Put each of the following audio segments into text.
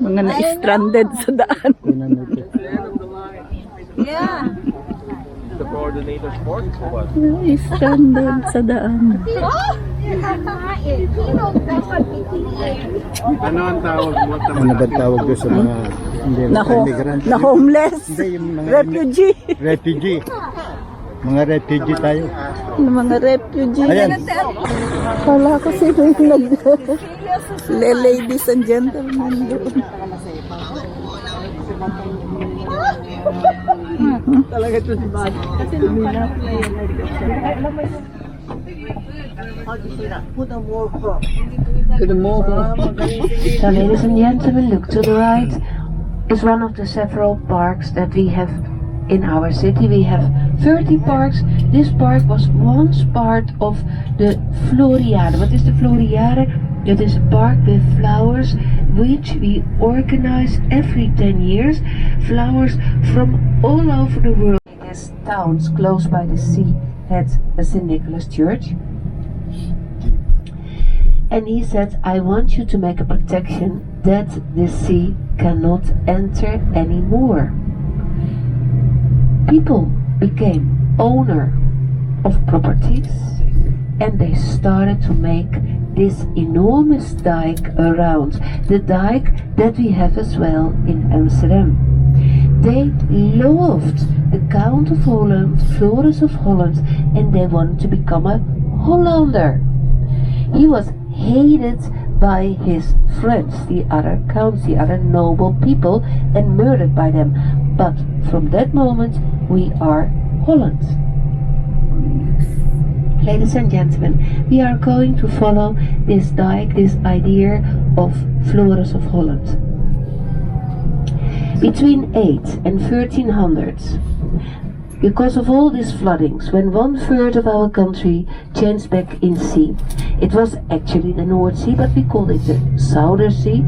Mga na-stranded sa daan. Yeah. The coordinator sport or what? Na-stranded sa daan. Ano ang tawag mo? Ano ba tawag doon sa mga hindi immigrant? Na homeless. Hindi, yung mga Refugee. refugee. Mga refugee tayo. Mga refugee. Ayan. Wala ko sino yung ladies and gentlemen doon. Talaga ito si Bad. Kasi lumilat na yun. So ladies and gentlemen, look to the right. It's one of the several parks that we have in our city. We have 30 parks. This park was once part of the Floriade. What is the Floriade? That is a park with flowers which we organize every 10 years. Flowers from all over the world. These towns close by the sea had a St. Nicholas Church. And he said, I want you to make a protection that the sea cannot enter anymore. People became owner of properties and they started to make this enormous dike around, the dike that we have as well in Amsterdam. They loved the Count of Holland, Floris of Holland, and they wanted to become a Hollander. He was hated by his friends, the other counts, the other noble people, and murdered by them. But from that moment, we are Holland. Ladies and gentlemen, we are going to follow this dike, this idea of Floris of Holland. Between 8 and 1300s, because of all these floodings, when 1/3 of our country changed back in sea, it was actually the North Sea, but we called it the Southern Sea.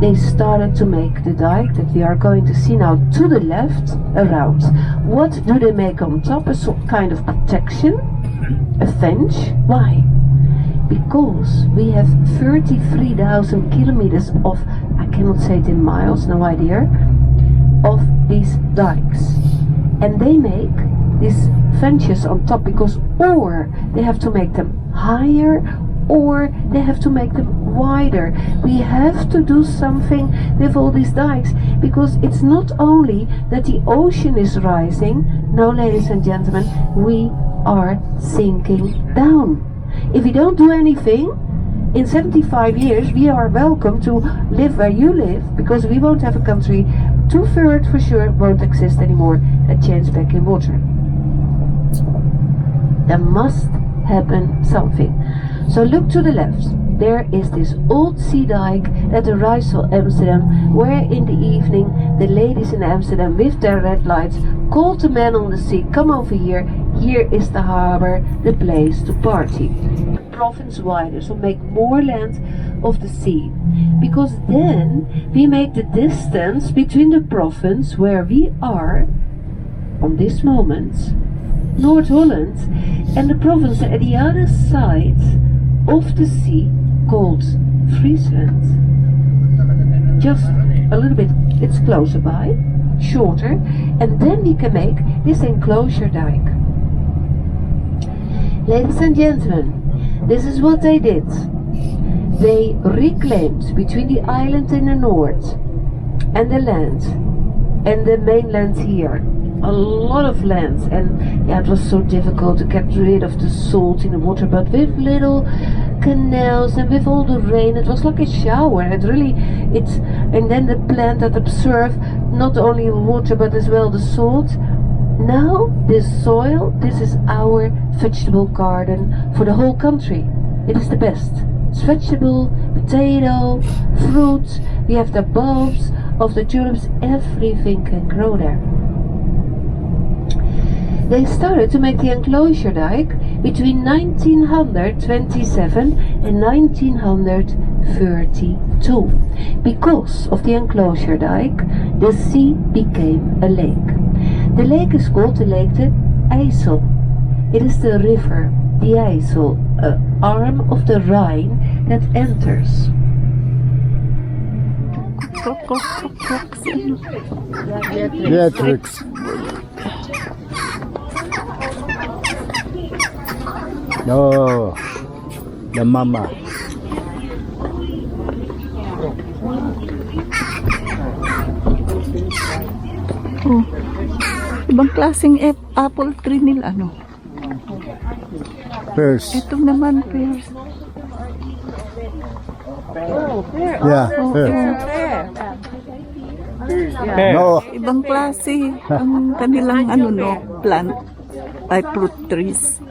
They started to make the dike that we are going to see now to the left around. What do they make on top? A kind of protection, a fence. Why? Because we have 33,000 kilometers of, I cannot say it in miles, no idea, of these dikes. And they make these fences on top because or they have to make them higher or they have to make them wider. We have to do something with all these dikes because it's not only that the ocean is rising, no, ladies and gentlemen, we are sinking down. If we don't do anything, in 75 years we are welcome to live where you live because we won't have a country. 2/3 for sure won't exist anymore that changes back in water. There must happen something. So look to the left. There is this old sea dike that arrives to Amsterdam, where in the evening the ladies in Amsterdam with their red lights called the men on the sea, come over here, here is the harbor, the place to party. The province wider, so make more land of the sea. Because then we make the distance between the province where we are, on this moment, North Holland, and the province at the other side of the sea called Friesland. Just a little bit, it's closer by, shorter, and then we can make this enclosure dike. Ladies and gentlemen, this is what they did. They reclaimed between the island in the north and the land and the mainland here a lot of land, and yeah, it was so difficult to get rid of the salt in the water, but with little canals and with all the rain it was like a shower. And then the plant that absorbed not only water but as well the salt. Now this soil, this is our vegetable garden for the whole country. It is the best. It's vegetable, potato, fruit, we have the bulbs of the tulips, everything can grow there. They started to make the enclosure dike between 1927 and 1932. Because of the enclosure dike, the sea became a lake. The lake is called the Lake de IJssel. It is the river, the IJssel, an arm of the Rhine that enters. krok, krok, krok, krok. Beatrix. No. The mama. Oh. Ibang klaseng apple tree nila, ano? First. Ito naman, pears. Yeah, first. No. Ibang klase ang kanilang ano no, plant ay fruit trees.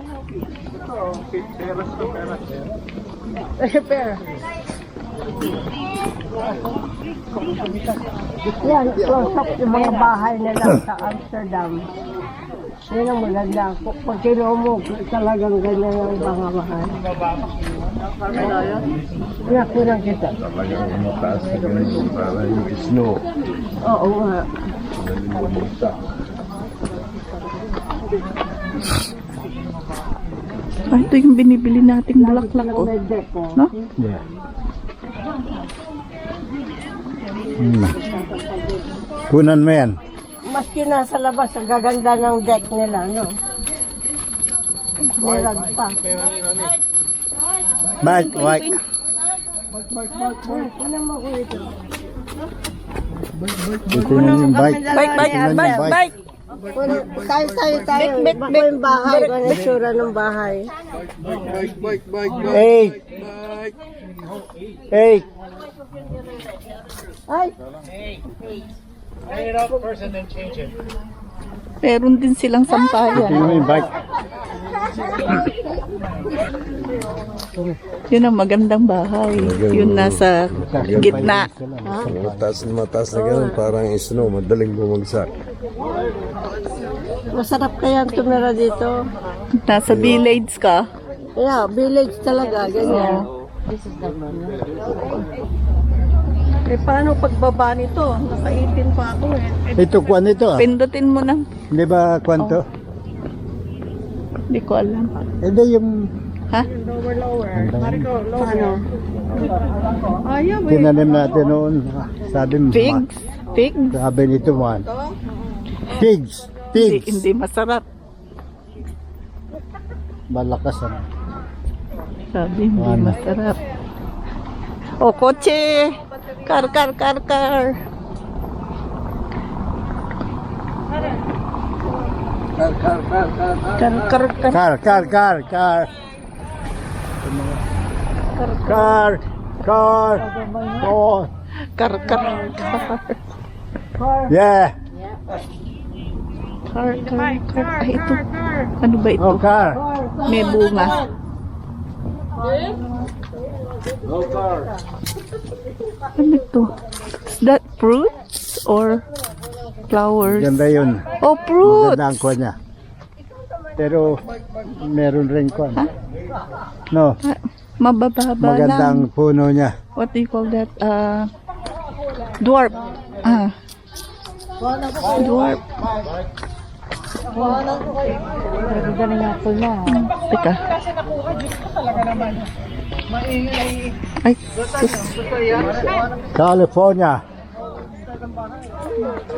Yan, close up yung mga bahay nila sa Amsterdam. Yan ang maganda. Pag kinuha mo, talagang ganyan yung mga bahay. Kaya kurang kita. Talagang mataas na ganun para yung snow. Oo nga. Ah, ito yung binibili nating bulaklak ko. No? Yeah. Kunan mo yan. Maski nasa labas, ang gaganda ng deck nila, no? Merag pa. Bike, bike. Ano mo ko ito? Kunan yung bike. Bike, bike, Kunan yung bike, bike. Tayo. Bako yung bahay. Ano yung sura ng bahay? Eight. Eight. Ay! Meron din silang sampayan. Kunan yung bike. Yun ang magandang bahay. Yun nasa gitna. Mataas na ganun, parang snow, madaling bumagsak. Masarap kaya tumira dito. Nasa village ka. Yeah, village talaga, ganyan. Eh, paano pagbaba nito? Naka-18 pa ako eh. Ito, kuwan ito ah. Pindutin mo na. Hindi ba kuwan to? Hindi ko alam. Hindi yung Ha? Paano? tinanim natin noon. Sabi mo, Pigs? Pigs? sabi nito man. Pigs. Hindi, Pigs. hindi masarap. Malakas ano. Sabi, hindi Ano? masarap. O, kotse! Car, car, car, car! Car, car, car. Car. Oh, Car, car, car. yeah. Car, car, car. Ay, ito. Ano ba ito? Oh, car. May bunga. Ano ito? Is that fruits or flowers? Ganda yun. Oh, fruits! Maganda ang kuwan niya. Pero, meron rin kuwan. No, Ah, mabababa magandang lang. puno niya. What do you call that? Dwarf. Ah. Dwarf. Teka. Ay, sus. California.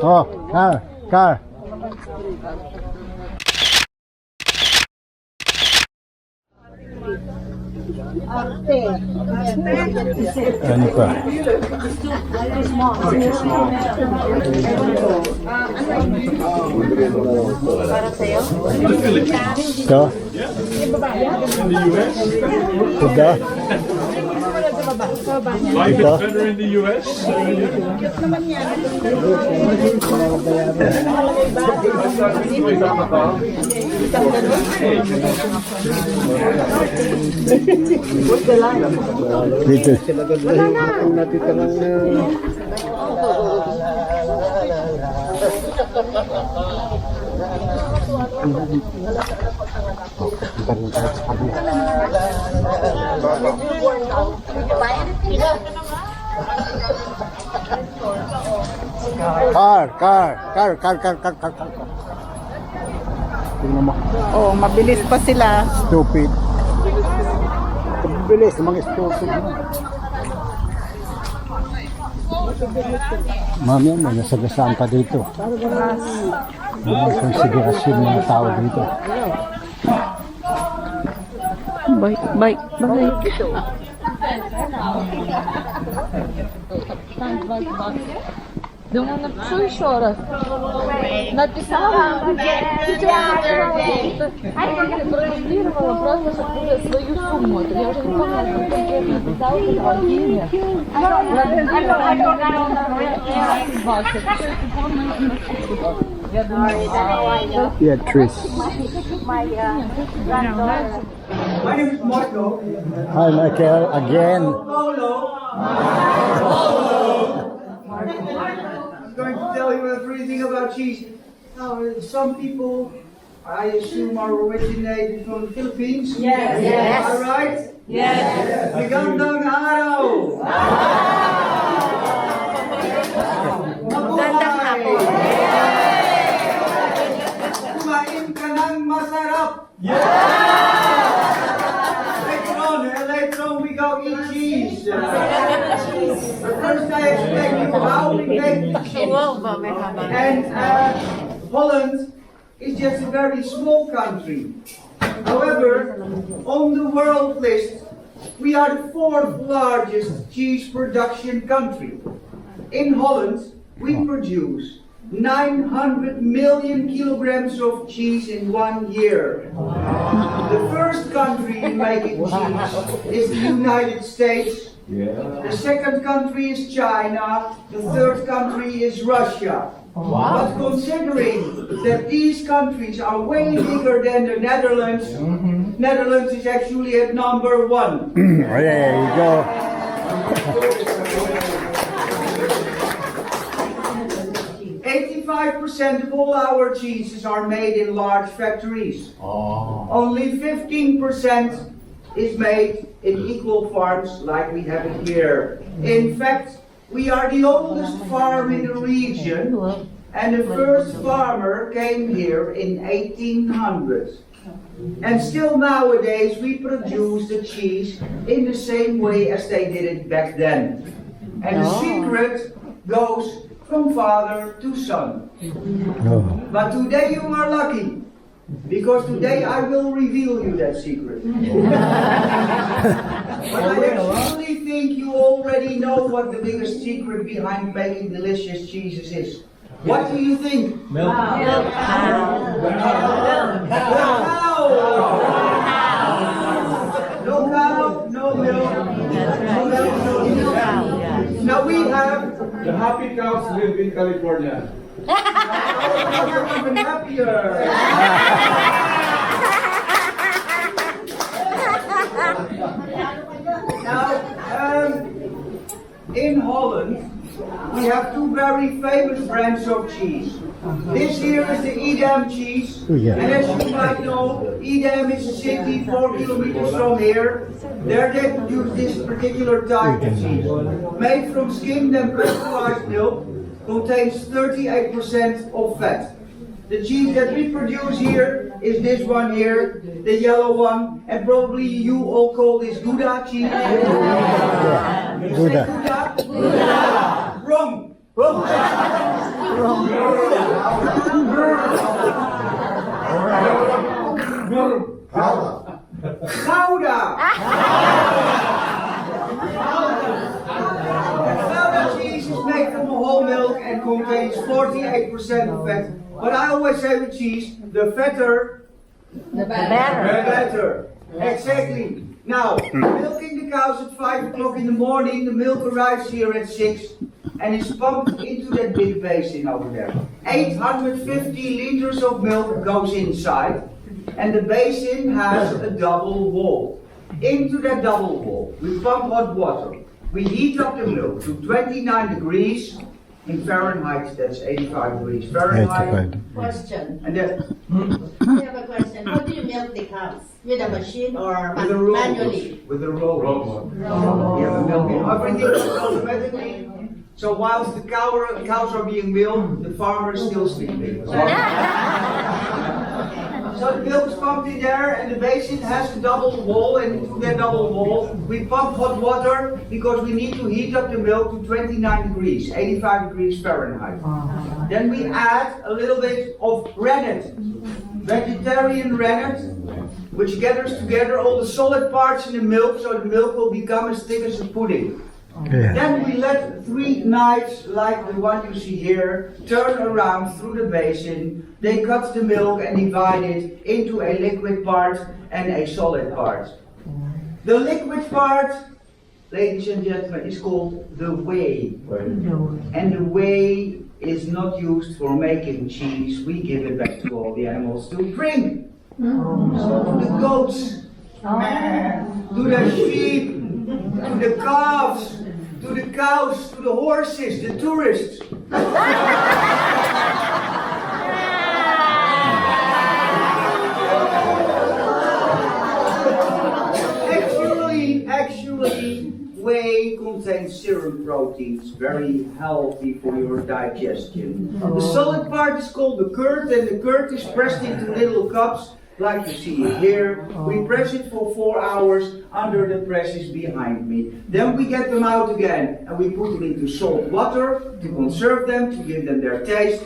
Oh, car. Ano pa? Ito? Ito? Life Ito? is better in the US. Dito. Car. Tingnan mo. Oh, mabilis pa sila. Stupid. Bilis, mga stupid. Mami, may nasagasaan pa dito. Konsiderasyon ng mga tao dito. Bike, bike, bike. Думаю, напишу еще раз. Написала, сейчас прорегулировала просто чтобы свою сумму. Я уже не помню, что конкретно написала, какого имя. Beatrice. My name is Marco. Hi, Michael, again. I'm going to tell you everything about cheese. Now, some people, I assume, are originated from the Philippines. Yes. Yes. All right? Yes. Magandang araw! Mabuhay! Kumain ka ng masarap! Later on we go eat cheese. But first I explain you how we make the cheese. And Holland is just a very small country. However, on the world list, we are the 4th largest cheese production country. In Holland, we produce 900 million kilograms of cheese in 1 year. The first country in making cheese is the United States. The second country is China. The third country is Russia. But considering that these countries are way bigger than the Netherlands, Netherlands is actually at number 1. There you go. 85% of all our cheeses are made in large factories. Only 15% is made in equal farms like we have it here. In fact, we are the oldest farm in the region, and the first farmer came here in 1800. And still nowadays we produce the cheese in the same way as they did it back then. And the secret goes from father to son. But today you are lucky, because today I will reveal you that secret. But I actually think you already know what the biggest secret behind making delicious cheeses is. What do you think? Milk. Milk cow. No cow, no milk. No milk, no milk. Now we have The happy cows live in California. even happier. Now, in Holland, we have 2 very famous brands of cheese. This here is the Edam cheese, and as you might know, Edam is a city 4 kilometers from here. There they produce this particular type of cheese. Made from skimmed and pasteurized milk, contains 38% of fat. The cheese that we produce here is this one here, the yellow one, and probably you all call this Gouda cheese. Gouda. Gouda? Wrong. Gouda. Gouda cheese is made from whole milk and contains 48% of fat. But I always say with cheese, the fatter, the better. Exactly. Now, milking the cows at 5 o'clock in the morning, the milk arrives here at 6 and is pumped into that big basin over there. 850 liters of milk goes inside, and the basin has a double wall. Into that double wall, we pump hot water. We heat up the milk to 29 degrees. In Fahrenheit, that's 85 degrees Fahrenheit. Question. And then, I have a question. How do you milk the cows? With a machine or with a manually? With a robot. We have a milking. Everything goes automatically. So whilst the cows are being milked, the farmer is still sleeping. So the milk is pumped in there, and the basin has a double wall, and through that double wall, we pump hot water because we need to heat up the milk to 29 degrees, 85 degrees Fahrenheit. Then we add a little bit of rennet, vegetarian rennet, which gathers together all the solid parts in the milk, so the milk will become as thick as a pudding. Then we let 3 knives, like the one you see here, turn around through the basin. They cut the milk and divide it into a liquid part and a solid part. The liquid part, ladies and gentlemen, is called the whey. And the whey is not used for making cheese. We give it back to all the animals to drink. So to the goats, to the sheep, to the calves, to the cows, to the horses, the tourists. Actually, whey contains serum proteins, very healthy for your digestion. The solid part is called the curd, and the curd is pressed into little cups, like you see it here. We press it for 4 hours under the presses behind me. Then we get them out again, and we put them into salt water to conserve them, to give them their taste.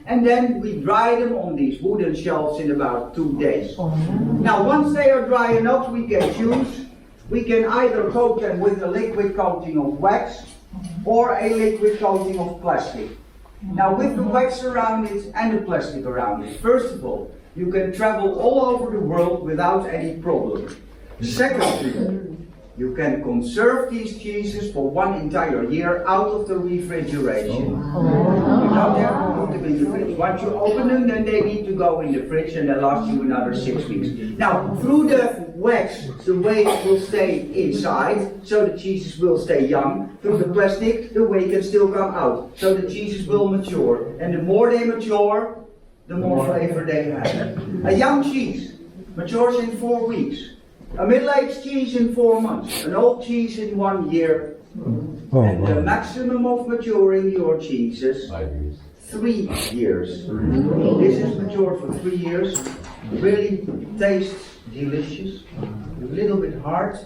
And then we dry them on these wooden shelves in about 2 days. Now, once they are dry enough, we can choose. We can either coat them with a liquid coating of wax or a liquid coating of plastic. Now, with the wax around it and the plastic around it, first of all, you can travel all over the world without any problem. Secondly, you can conserve these cheeses for 1 entire year out of the refrigeration. You don't have to put them in the fridge. Once you open them, then they need to go in the fridge, and they last you another 6 weeks. Now, through the wax, the whey will stay inside, so the cheeses will stay young. Through the plastic, the whey can still come out, so the cheeses will mature. And the more they mature, the more flavor they have. A young cheese matures in 4 weeks. A middle-aged cheese in 4 months. An old cheese in 1 year. And the maximum of maturing your cheeses, 3 years. This is matured for 3 years. Really tastes delicious. A little bit hard.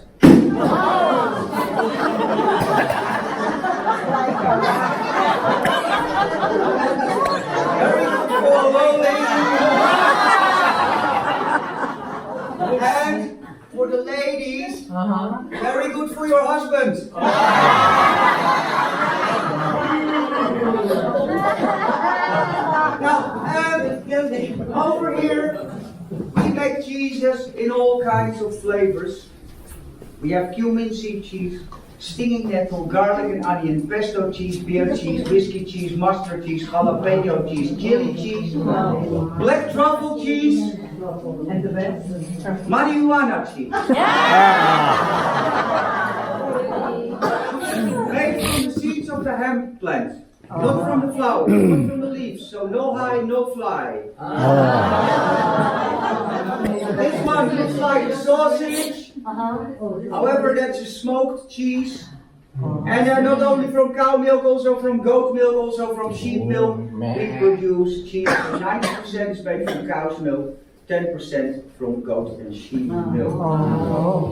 Very good for a low lady. And for the ladies, very good for your husband. Now, over here, we make cheeses in all kinds of flavors. We have cumin seed cheese, stinging nettle, garlic and onion, pesto cheese, beer cheese, whiskey cheese, mustard cheese, jalapeno cheese, chili cheese, black truffle cheese, and the best, marijuana cheese. Made from the seeds of the hemp plant, not from the flowers, not from the leaves, so no high, no fly. This one looks like a sausage. However, that's a smoked cheese. And they're not only from cow milk, also from goat milk, also from sheep milk. We produce cheese. 90% is made from cow's milk, 10% from goat and sheep milk.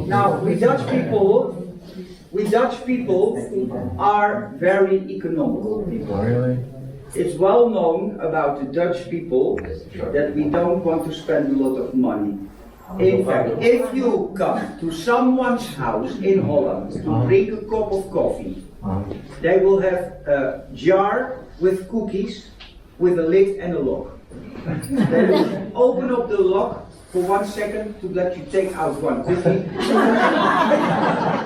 Now, we Dutch people are very economical people. Really? It's well known about the Dutch people that we don't want to spend a lot of money. In fact, if you come to someone's house in Holland to drink a cup of coffee, they will have a jar with cookies with a lid and a lock. They will open up the lock for 1 second to let you take out one cookie.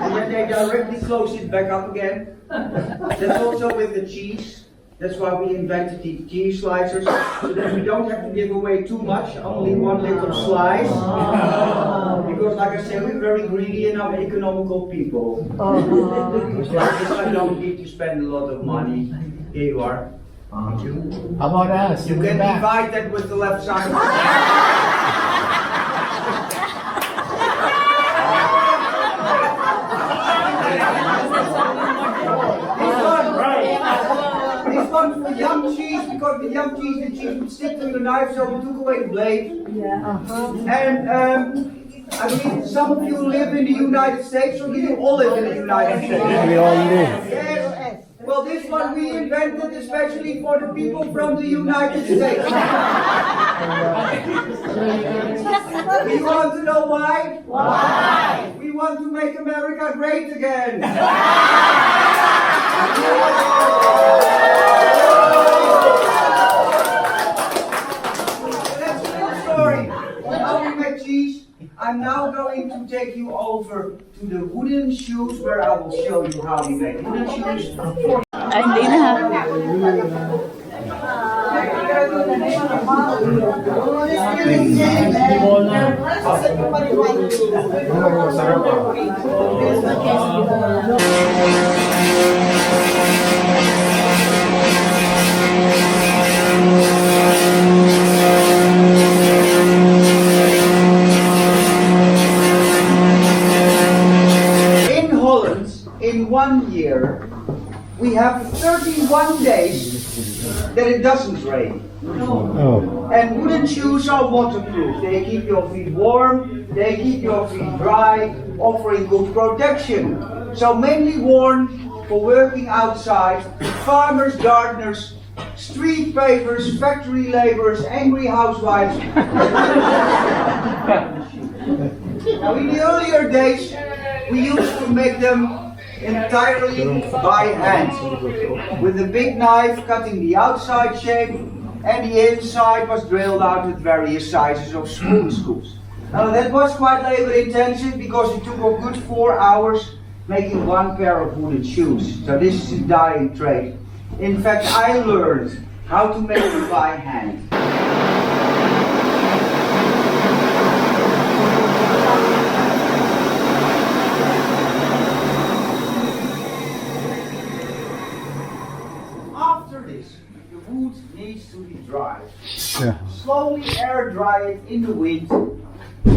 And then they directly close it back up again. That's also with the cheese. That's why we invented the cheese slicers, so that we don't have to give away too much, only 1 little slice. Because like I said, we're very greedy and I'm economical people. I don't need to spend a lot of money. Here you are. How about us? You can divide that with the left side. This one for young cheese, because with young cheese the cheese would stick to the knife, so we took away the blade. And I mean, some of you live in the United States, or do you all live in the United States? We all live. Yes. Well, this one we invented especially for the people from the United States. We want to know why? Why? We want to make America great again. That's a real story. How we make cheese. I'm now going to take you over to the wooden shoes where I will show you how we make wooden shoes. Ay, hindi na. In Holland, in 1 year, we have 31 days that it doesn't rain. Oh. And wooden shoes are waterproof. They keep your feet warm, they keep your feet dry, offering good protection. So mainly worn for working outside, farmers, gardeners, street pavers, factory laborers, angry housewives. Now in the earlier days, we used to make them entirely by hand, with a big knife cutting the outside shape, and the inside was drilled out with various sizes of spoon screws. Now that was quite labor intensive because it took a good 4 hours making one pair of wooden shoes. So this is a dying trade. In fact, I learned how to make them by hand. The wood needs to be dried. Yeah. Slowly air dry it in the wind.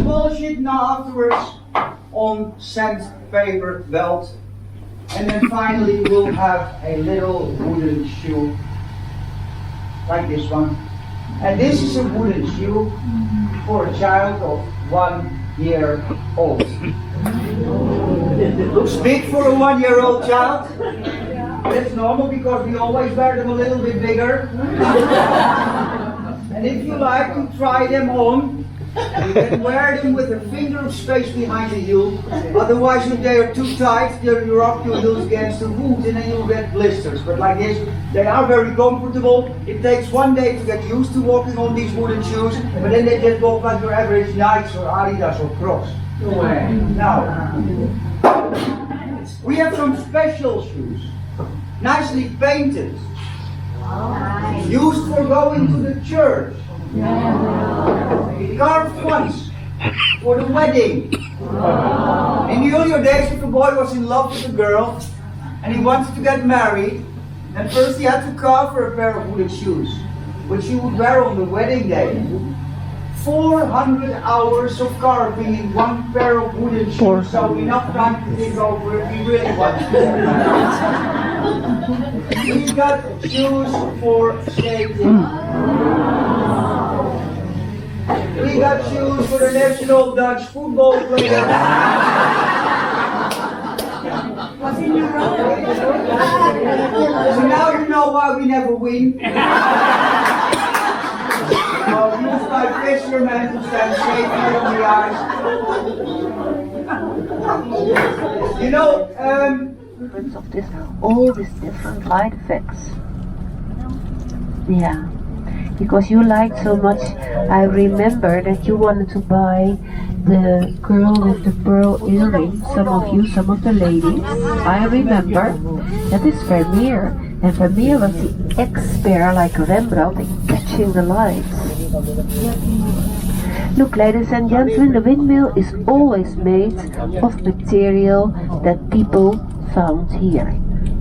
Polish it now afterwards on sandpaper belt. And then finally we'll have a little wooden shoe like this one. And this is a wooden shoe for a child of 1 year old. It looks big for a 1-year-old child. That's normal because we always wear them a little bit bigger. And if you like to try them on, you can wear them with a finger of space behind the heel. Otherwise, if they are too tight, you rub your heels against the wood and then you'll get blisters. But like this, they are very comfortable. It takes 1 day to get used to walking on these wooden shoes, but then they just walk like your average Nikes or Adidas or Crocs. Now, we have some special shoes. Nicely painted, used for going to the church, carved ones for the wedding. In the earlier days, if a boy was in love with a girl and he wanted to get married, then first he had to carve her a pair of wooden shoes, which he would wear on the wedding day. 400 hours of carving in one pair of wooden shoes, so enough time to think over if he really wants to. We got shoes for skating. We got shoes for the national Dutch football player. So now you know why we never win. Used by fishermen to stand safely on the ice. You know, of this, all these different light effects. Yeah, because you liked so much. I remember that you wanted to buy the girl with the pearl earring. Some of you, some of the ladies. I remember. That is Vermeer. And Vermeer was the expert like Rembrandt in catching the lights. Look, ladies and gentlemen, the windmill is always made of material that people found here.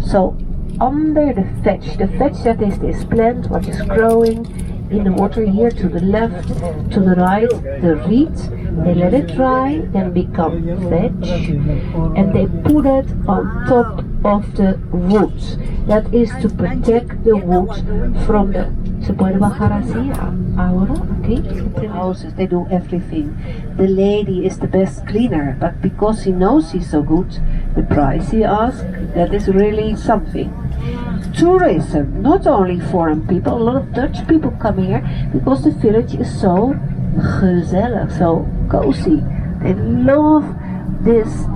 So under the vetch that is this plant what is growing in the water here to the left, to the right, the reed, they let it dry and become vetch, and they put it on top of the wood. That is to protect the wood from the houses. They do everything. The lady is the best cleaner, but because he knows he's so good, the price he asks, that is really something. Tourism, not only foreign people, a lot of Dutch people come here because the village is so gezellig, so cozy. They love this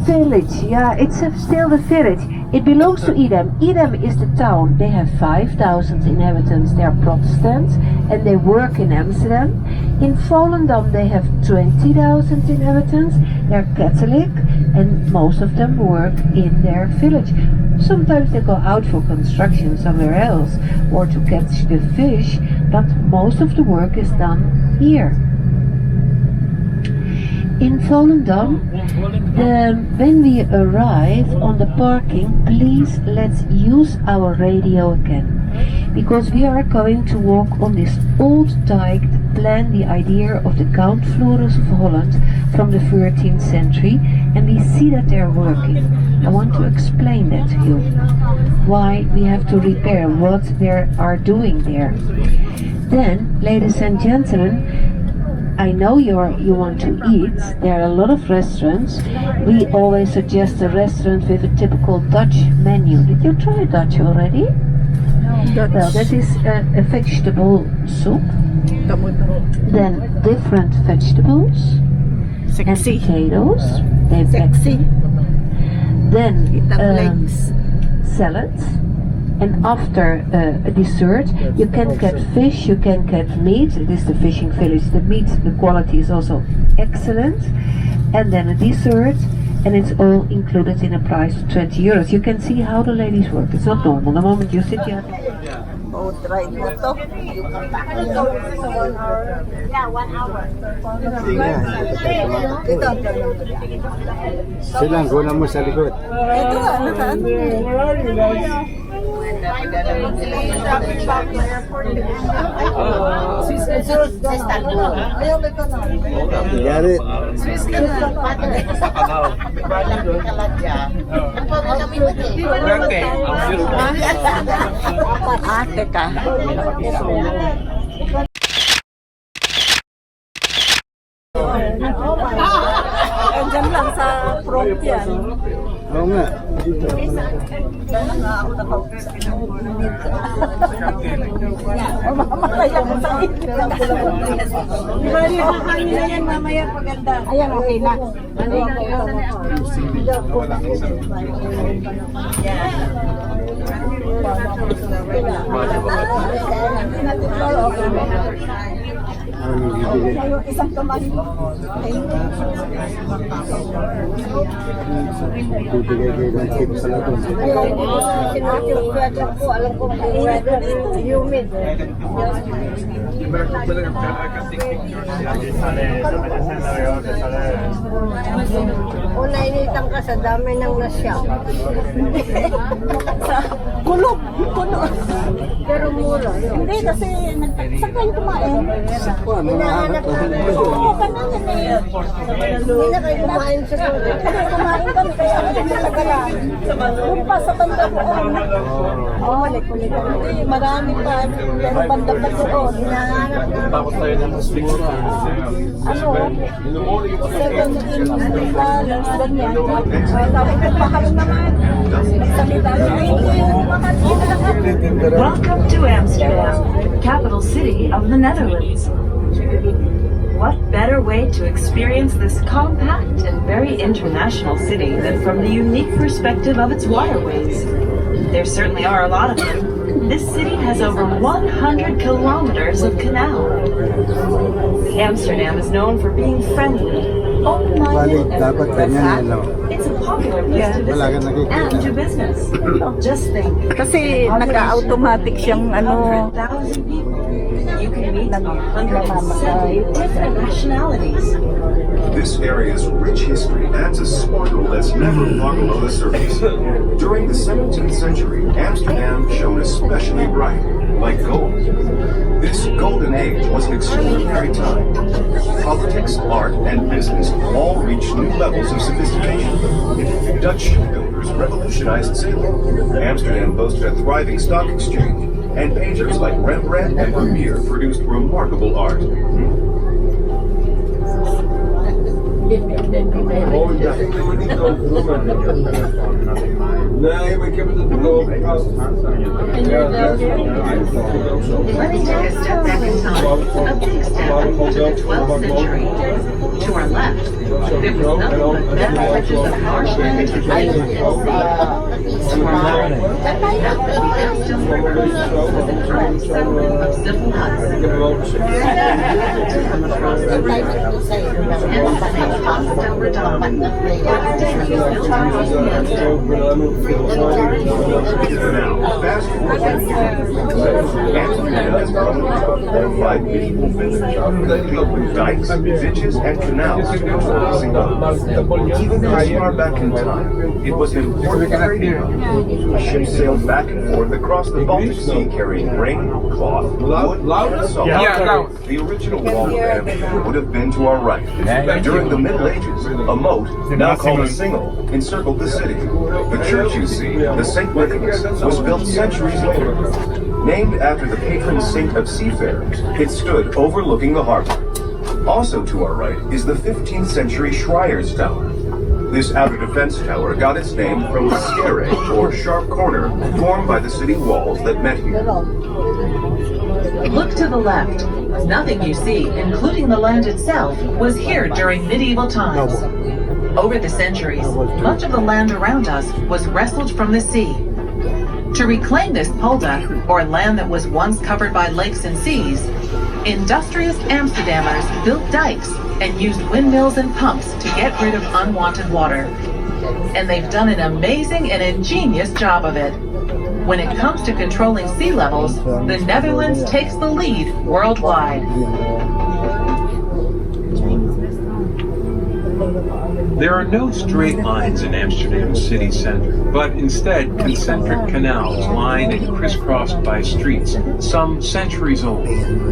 village. Yeah, it's still the village. It belongs to Edam. Edam is the town. They have 5,000 inhabitants. They are Protestants and they work in Amsterdam. In Volendam they have 20,000 inhabitants. They're Catholic and most of them work in their village. Sometimes they go out for construction somewhere else or to catch the fish, but most of the work is done here. In Volendam, when we arrive on the parking, please let's use our radio again. Because we are going to walk on this old dike that planned the idea of the Count Floris of Holland from the 13th century, and we see that they're working. I want to explain that to you, why we have to repair, what they are doing there. Then, ladies and gentlemen, I know you want to eat. There are a lot of restaurants. We always suggest a restaurant with a typical Dutch menu. Did you try Dutch already? No. Well, that is a vegetable soup. Then different vegetables and potatoes. Then salads. And after a dessert, you can get fish, you can get meat. It is the fishing village. The meat, the quality is also excellent. And then a dessert, and it's all included in a price of 20 euros. You can see how the ladies work. It's not normal. The moment you sit, you have Silang guna mo sa likod. Ito Yari. teka. Diyan lang sa front yan. Oo nga. Dito. Ayan, okay na. Isang tumas. Bibigay kayo ng tip sa lagon. Alam ko humid. Nainitan ka sa dami ng nasya. Kulog. Pero mura. Hindi kasi saan kayo kumain? Hinahanap namin. Oo, kanina eh. Hindi na kayo kumain sa sulit. Hindi, kumain kami kaya kami natagalan. Yung pa sa banda ko. Oo, kulit. Hindi, marami pa. Pero banda pa doon. Hinahanap namin. Tapos tayo ng mura. Ano? 17 dollars, ganyan. Sabi ko, pakalo naman. Nagsalita. Welcome to Amsterdam, capital city of the Netherlands. What better way to experience this compact and very international city than from the unique perspective of its waterways? There certainly are a lot of them. This city has over 100 kilometers of canal. Amsterdam is known for being friendly, open-minded, and it's a popular place to visit and do business. Just think. Kasi naka-automatic siyang ano. 100,000 people. You can meet 170 different nationalities. This area's rich history adds a sparkle that's never far below the surface. During the 17th century, Amsterdam shone especially bright, like gold. This This golden age was an extraordinary time. Politics, art, and business all reached new levels of sophistication. Dutch shipbuilders revolutionized sailing. Amsterdam boasted a thriving stock exchange, and painters like Rembrandt and Vermeer produced remarkable art. Nee, maar ik heb het er beloofd. Let us take a step back in time, a big step to the 12th century. To our left, there was nothing but vast stretches of marshland and islands. To our right, the Amsterdam River was an early settlement of simple huts. To come across the river, hence the name Amsterdam Airport. The city is built across the Amsterdam. Now, fast forward. Amsterdam has grown into a fortified medieval village, built with dikes, ditches, and canals to control the sea. Even as far back in time, it was an important trading hub. Ships sailed back and forth across the Baltic Sea carrying grain, cloth, wood, and salt. The original wall of Amsterdam would have been to our right. During the Middle Ages, a moat, now called a single, encircled the city. The church you see, the St. Nicholas, was built centuries later. Named after the patron saint of seafarers, it stood overlooking the harbor. Also to our right is the 15th century Schreier's Tower. This outer defense tower got its name from the scare, or sharp corner, formed by the city walls that met here. Look to the left. Nothing you see, including the land itself, was here during medieval times. Over the centuries, much of the land around us was wrestled from the sea. To reclaim this polder, or land that was once covered by lakes and seas, industrious Amsterdammers built dikes and used windmills and pumps to get rid of unwanted water. And they've done an amazing and ingenious job of it. When it comes to controlling sea levels, the Netherlands takes the lead worldwide. There are no straight lines in Amsterdam's city center, but instead concentric canals lined and crisscrossed by streets, some centuries old.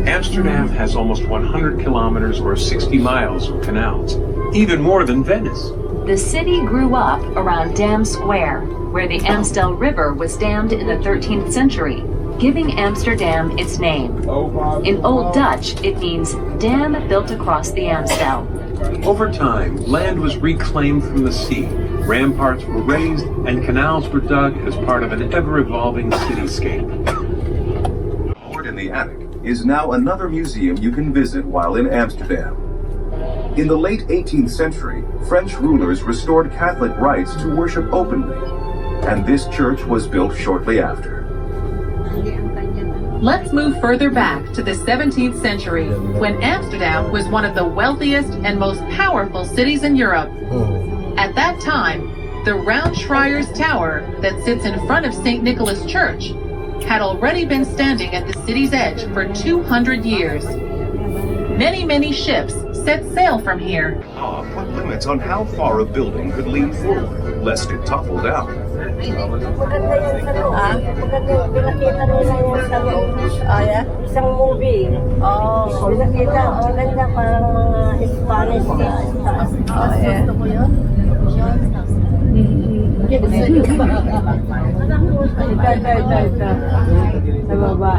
Amsterdam has almost 100 kilometers or 60 miles of canals, even more than Venice. The city grew up around Dam Square, where the Amstel River was dammed in the 13th century, giving Amsterdam its name. In Old Dutch, it means dam built across the Amstel. Over time, land was reclaimed from the sea, ramparts were raised, and canals were dug as part of an ever-evolving cityscape. Fort in the attic is now another museum you can visit while in Amsterdam. In the late 18th century, French rulers restored Catholic rights to worship openly, and this church was built shortly after. Let's move further back to the 17th century, when Amsterdam was one of the wealthiest and most powerful cities in Europe. At that time, the round Schreier's Tower that sits in front of St. Nicholas Church had already been standing at the city's edge for 200 years. Many ships set sail from here. Law put limits on how far a building could lean forward, lest it topple down. Maganda yan sa loob. Pinakita nila yan sa loob. Isang movie. Pinakita, ang ganda parang mga Spanish na. Gusto ko yun? Ito. Sa baba.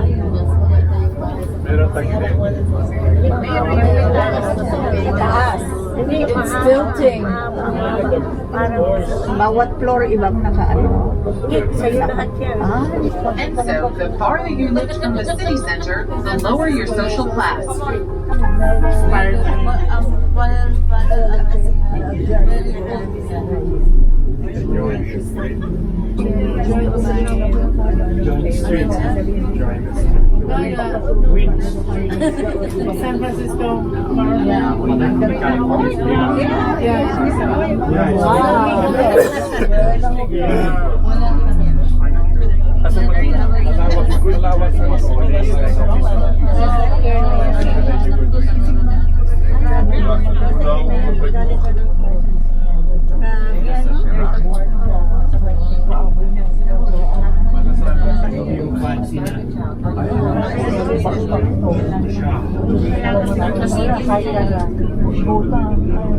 Taas. It's tilting. Bawat floor ibang nakaano. And so, the farther you lived from the city center, the lower your social class. San Francisco.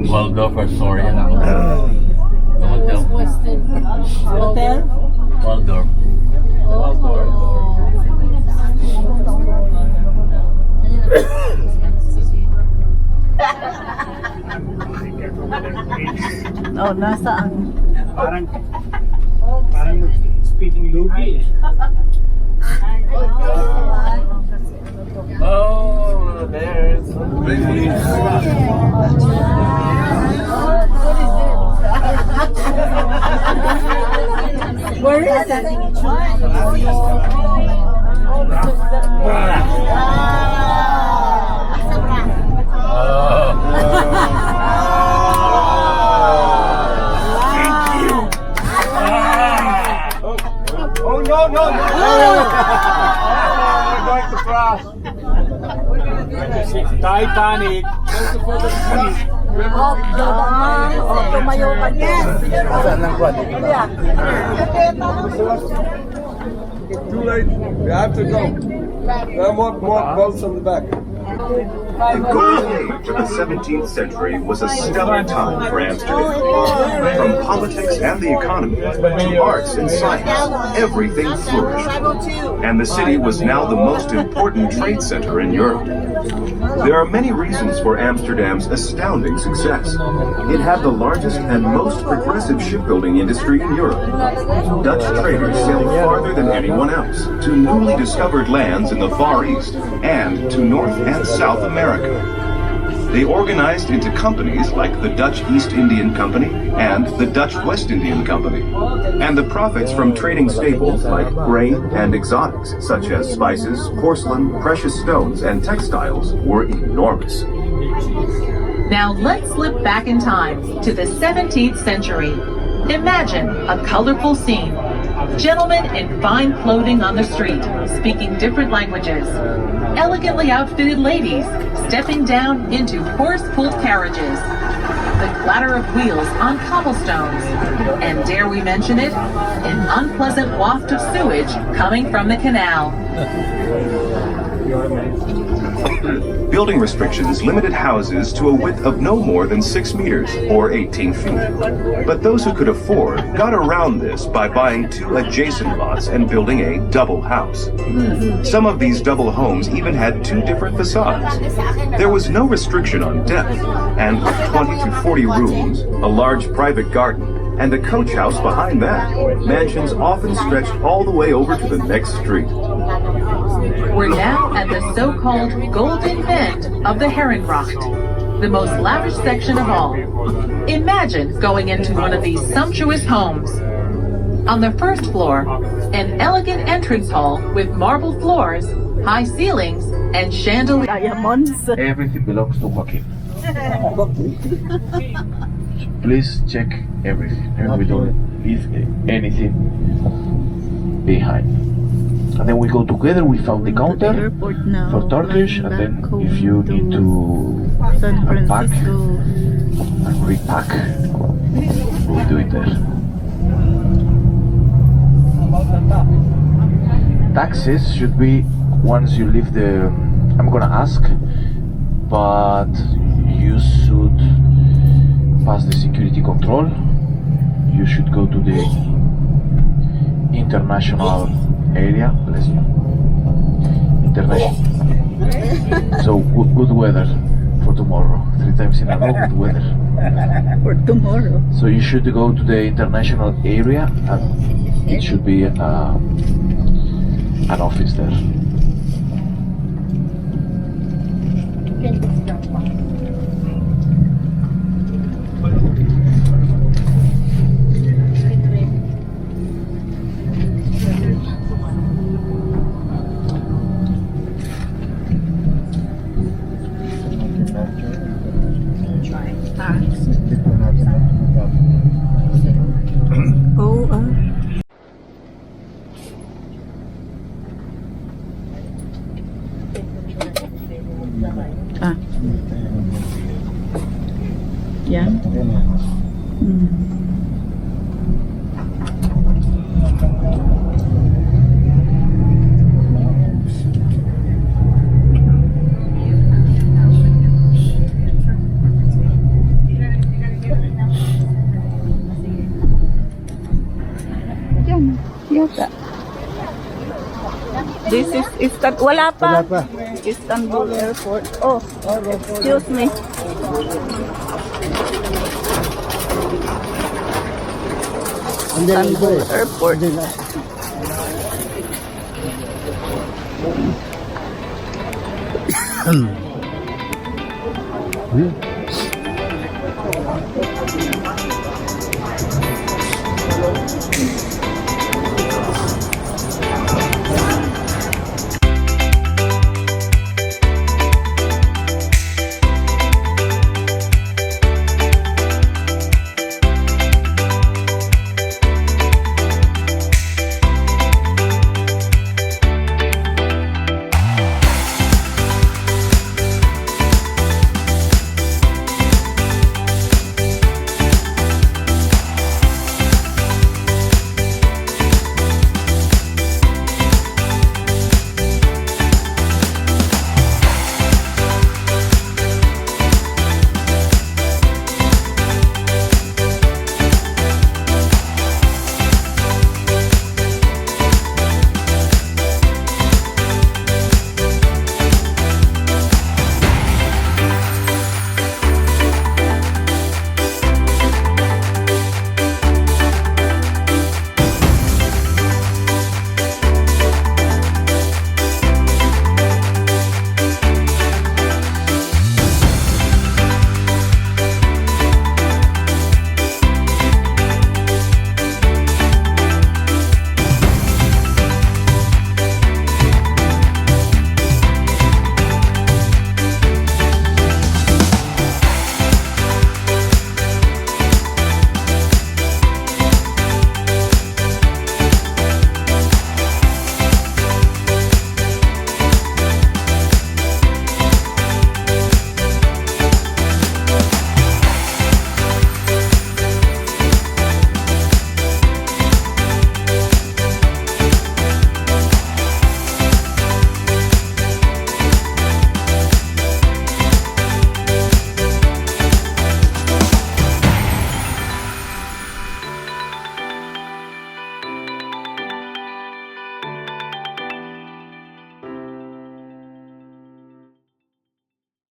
Waldorf Astoria. Hotel? Waldorf. Oh, nasaan? Parang speaking Lugi. Oh, there's Where is it? Oh no, no, no! We're going to cross. Titanic. Tumayo ka dyan. Too late. We have to go. There are more boats on the back. The golden age of the 17th century was a stellar time for Amsterdam. From politics and the economy to arts and science, everything flourished. And the city was now the most important trade center in Europe. There are many reasons for Amsterdam's astounding success. It had the largest and most progressive shipbuilding industry in Europe. Dutch traders sailed farther than anyone else to newly discovered lands in the Far East and to North and South America. They organized into companies like the Dutch East Indian Company and the Dutch West Indian Company. And the profits from trading staples like grain and exotics such as spices, porcelain, precious stones, and textiles were enormous. Now let's slip back in time to the 17th century. Imagine a colorful scene. Gentlemen in fine clothing on the street, speaking different languages. Elegantly outfitted ladies stepping down into horse-pulled carriages. The clatter of wheels on cobblestones. And dare we mention it, an unpleasant waft of sewage coming from the canal. Building restrictions limited houses to a width of no more than 6 meters, or 18 feet. But those who could afford got around this by buying 2 adjacent lots and building a double house. Some of these double homes even had 2 different facades. There was no restriction on depth, and with 20 to 40 rooms, a large private garden, and a coach house behind that, mansions often stretched all the way over to the next street. We're now at the so-called Golden Bend of the Herrengracht, the most lavish section of all. Imagine going into one of these sumptuous homes. On the first floor, an elegant entrance hall with marble floors, high ceilings, and chandeliers. everything belongs to Joaquin. Please check everything, and we don't leave anything behind. And then we go together, we found the counter for Turkish, and then if you need to unpack and repack, we'll do it there. Taxes should be once you leave the, I'm gonna ask, but you should pass the security control. You should go to the international area, international. So good weather for tomorrow. 3 times in a row, good weather. For tomorrow. So you should go to the international area, and it should be an office there. Yan. This is wala pa. Wala pa. Istanbul Airport. Oh, excuse me. Hindi na ito eh. Airport. Hindi na. Hmm.